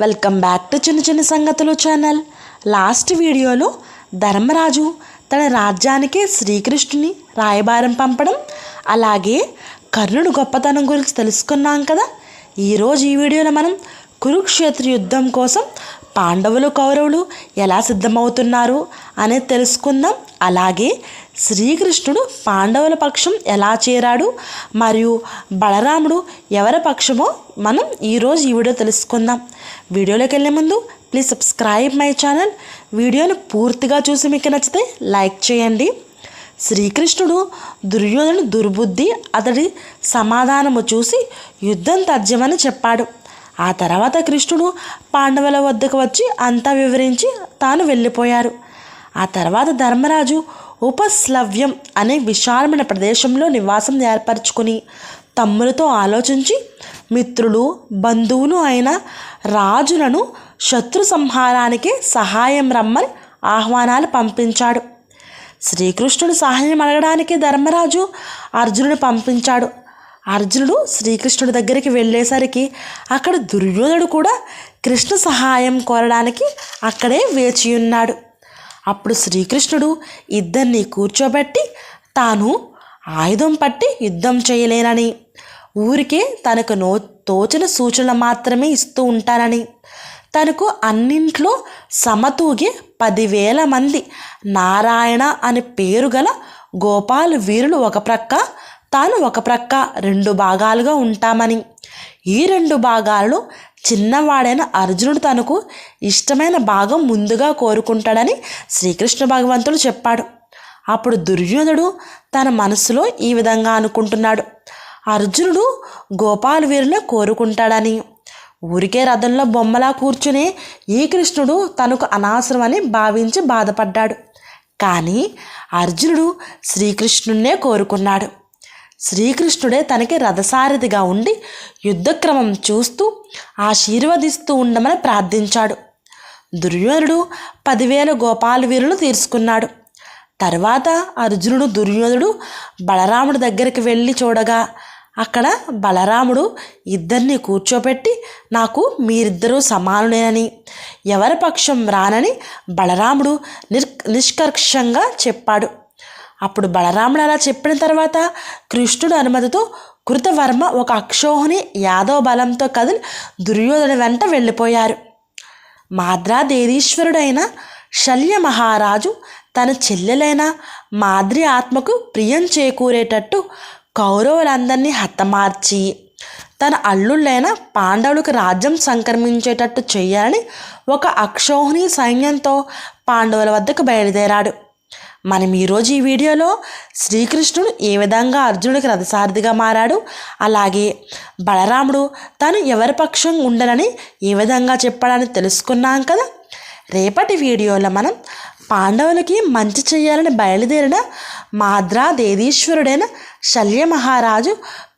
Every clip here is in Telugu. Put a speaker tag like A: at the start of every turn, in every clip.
A: వెల్కమ్ బ్యాక్ టు చిన్న చిన్న సంగతులు ఛానల్. లాస్ట్ వీడియోలో ధర్మరాజు తన రాజ్యానికి శ్రీకృష్ణుని రాయబారం పంపడం, అలాగే కర్ణుడు గొప్పతనం గురించి తెలుసుకున్నాం కదా. ఈరోజు ఈ వీడియోలో మనం కురుక్షేత్ర యుద్ధం కోసం పాండవులు కౌరవులు ఎలా సిద్ధమవుతున్నారు అనేది తెలుసుకుందాం. అలాగే శ్రీకృష్ణుడు పాండవుల పక్షం ఎలా చేరాడు మరియు బలరాముడు ఎవరి పక్షమో మనం ఈరోజు ఈ వీడియో తెలుసుకుందాం. వీడియోలోకి వెళ్ళే ముందు ప్లీజ్ సబ్స్క్రైబ్ మై ఛానల్. వీడియోను పూర్తిగా చూసి మీకు నచ్చితే లైక్ చేయండి. శ్రీకృష్ణుడు దుర్యోధను దుర్బుద్ధి అతడి సమాధానము చూసి యుద్ధం తథ్యమని చెప్పాడు. ఆ తర్వాత కృష్ణుడు పాండవుల వద్దకు వచ్చి అంతా వివరించి తాను వెళ్ళిపోయారు. ఆ తర్వాత ధర్మరాజు ఉపస్లవ్యం అనే విశాలమైన ప్రదేశంలో నివాసం ఏర్పరచుకుని తమ్ములతో ఆలోచించి మిత్రులు బంధువులు అయిన రాజులను శత్రు సంహారానికి సహాయం రమ్మని ఆహ్వానాలు పంపించాడు. శ్రీకృష్ణుడు సహాయం అడగడానికి ధర్మరాజు అర్జునుని పంపించాడు. అర్జునుడు శ్రీకృష్ణుడి దగ్గరికి వెళ్ళేసరికి అక్కడ దుర్యోధనుడు కూడా కృష్ణ సహాయం కోరడానికి అక్కడే వేచి ఉన్నాడు. అప్పుడు శ్రీకృష్ణుడు ఇద్దరిని కూర్చోబెట్టి తాను ఆయుధం పట్టి యుద్ధం చేయలేనని, ఊరికే తనకు తోచిన సూచనలు మాత్రమే ఇస్తూ ఉంటానని, తనకు అన్నింట్లో సమతూగే 10,000 మంది నారాయణ అని పేరు గల గోపాల వీరులు ఒక ప్రక్క, తాను ఒక ప్రక్క 2 భాగాలుగా ఉంటామని, ఈ 2 భాగాలలో చిన్నవాడైన అర్జునుడు తనకు ఇష్టమైన భాగం ముందుగా కోరుకుంటాడని శ్రీకృష్ణ భగవంతుడు చెప్పాడు. అప్పుడు దుర్యోధనుడు తన మనసులో ఈ విధంగా అనుకుంటున్నాడు, అర్జునుడు గోపాల వీరులే కోరుకుంటాడని. ఊరికే రథంలో బొమ్మలా కూర్చునే ఈ కృష్ణుడు తనకు అనవసరమని భావించి బాధపడ్డాడు. కానీ అర్జునుడు శ్రీకృష్ణున్నే కోరుకున్నాడు. శ్రీకృష్ణుడే తనకి రథసారథిగా ఉండి యుద్ధక్రమం చూస్తూ ఆశీర్వదిస్తూ ఉండమని ప్రార్థించాడు. దుర్యోధనుడు 10,000 గోపాల వీరులు తీసుకున్నాడు. తర్వాత అర్జునుడు దుర్యోధనుడు బలరాముడి దగ్గరికి వెళ్ళి చూడగా అక్కడ బలరాముడు ఇద్దరిని కూర్చోబెట్టి నాకు మీరిద్దరూ సమానులేనని, ఎవరి పక్షం రానని బలరాముడు నిష్కర్షంగా చెప్పాడు. అప్పుడు బలరాముడు అలా చెప్పిన తర్వాత కృష్ణుడు అనుమతితో కృతవర్మ ఒక అక్షోహిణి యాదవ బలంతో కదిలి దుర్యోధను వెంట వెళ్ళిపోయారు. మాద్రాదేవీశ్వరుడైన శల్య మహారాజు తన చెల్లెలైన మాద్రి ఆత్మకు ప్రియం చేకూరేటట్టు కౌరవులందరినీ హతమార్చి తన అల్లుళ్ళైన పాండవులకు రాజ్యం సంక్రమించేటట్టు చేయాలని ఒక అక్షోహిణి సైన్యంతో పాండవుల వద్దకు బయలుదేరాడు. మనం ఈరోజు ఈ వీడియోలో శ్రీకృష్ణుడు ఏ విధంగా అర్జునుడికి రథసారథిగా మారాడు, అలాగే బలరాముడు తాను ఎవరి పక్షం ఉండనని ఏ విధంగా చెప్పాడని తెలుసుకున్నాం కదా. రేపటి వీడియోలో మనం పాండవులకి మంచి చేయాలని బయలుదేరిన మాద్రాదేవీశ్వరుడైన శల్య మహారాజు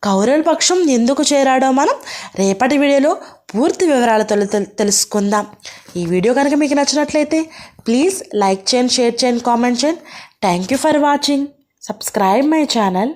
A: కౌరవుల పక్షం ఎందుకు చేరాడో మనం రేపటి వీడియోలో పూర్తి వివరాలతో తెలుసుకుందాం. ఈ వీడియో కనుక మీకు నచ్చినట్లయితే ప్లీజ్ లైక్ చేయండి, షేర్ చేయండి, కామెంట్ చేయండి. Thank you for watching. Subscribe my channel.